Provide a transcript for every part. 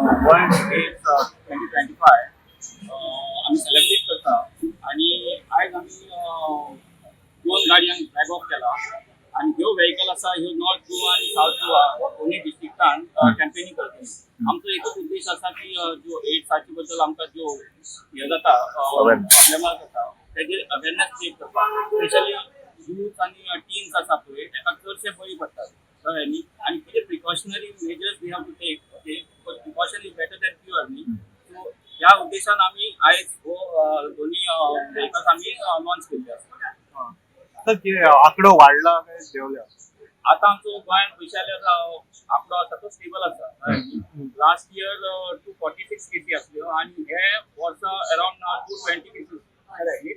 World ads 2025 आम्ही celebrate करता आणि आयज आम्ही दोन गाडयांक फ्लॅग ऑफ केला आणि ह्यो व्हेकल आसा ह्यो नॉर्थ गोवा आणि साउथ गोवा दोन्ही डिस्ट्रिक्टान कॅम्पेनिंग करतली. आमचो एकच उद्देश आसा की जो एड्साचे बद्दल आमकां जो हे जाता प्रॉब्लेम जाता तेजेर अवेरनेस क्रिएट करपाक, स्पेशली यूथ आणि टीन्स आसा पळय ताका चडशे बळी पडटात कळ्ळें न्ही. आणि कितें precautionary measures we have to take, okay, precaution is better than cure न्ही. सो ह्या उद्देशान आमी आयज हो दोन्ही व्हेकल्स आमी लॉन्च केल्ले आसा. आकडो वाढला काय देवल्या? आता आमचो गोंयांत वैशाल्य आंकडो आसा तो स्टेबल आसा. लास्ट इयर 246 केसी आसल्यो आणि हे वर्सा अराउंड 220 केसीस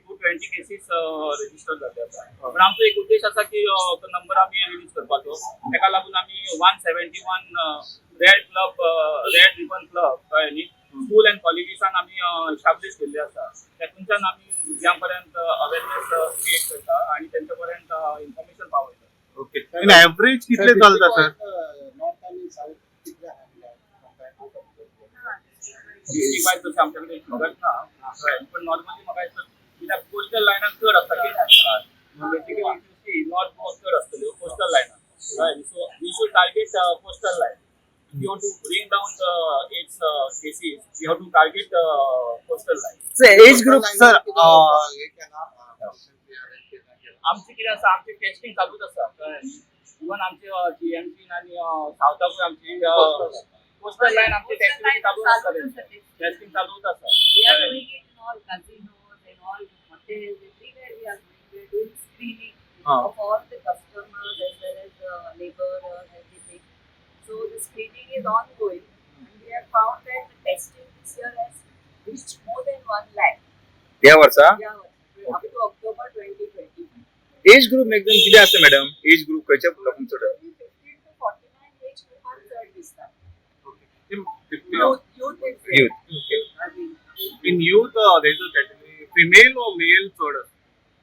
220 केसीस रजिस्टर जाल्ले आसा. पण आमचो एक उद्देश आसा की तो नंबर आमी रिलीज करपाचो. ताका लागून आमी 171 red club, red ribbon club कळ्ळें न्ही, स्कूल एंड कॉलेजीसान आमी इस्टाब्लीश केल्ले आसा. तातूंच्यान आमी भुरग्यां पर्यंत अवेरनेस क्रिएट करता आणि तेंच्या पर्यंत इन्फॉर्मेशन पावयता. ओके. इन एव्हरेज कितले चलता सर? नॉर्थ आणि साऊथ कितले डिवायड तशें आमचे कडेन खबर ना, पण नॉर्मली म्हाका दिसता कित्याक कोस्टल लायनाक चड आसता केस. बेसिकली नॉर्थ गोवा चड आसतल्यो कोस्टल लायनाक. So we should target coastal line. If you want to bring down the AIDS cases, you have to target coastal line. Age group sir आमचे कितें आसा, आमचे टेस्टिंग चालूच आसा. इवन आमचे जीएमसी आणि सावथाकूय आमची कोस्टल लायन आमची टेस्टिंग चालू आसा. टेस्टिंग चालूच आसा. We are doing it in all casinos, in all hotels, everywhere we are doing. We are doing screening of all the customers as well as laborers, everything. So the screening is ongoing, and we have found that the testing this year has reached more than 1 lakh. या वर्सा Yeah, up to October 2020. Age group एकदम किती असतं madam? Age group खयच्या लोकांक चड? Only 15 to 49 age group are third दिसतात. Youth. Youth is there. Youth. I mean, In youth, there is a category female or male chड?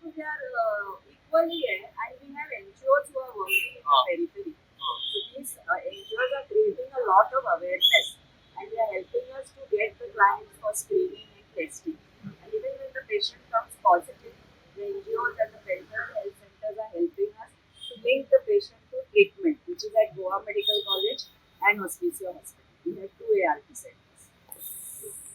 so they are equally here, and we have NGOs who are working in the periphery. So these NGOs are creating a lot of awareness, and they are helping us to get the clients for screening and testing. And even when the patient comes positive, the NGOs and the peripheral health centers are helping us to link the patient to treatment, which is at Goa Medical College and Hospicio Hospital. We have 2 ARP centers.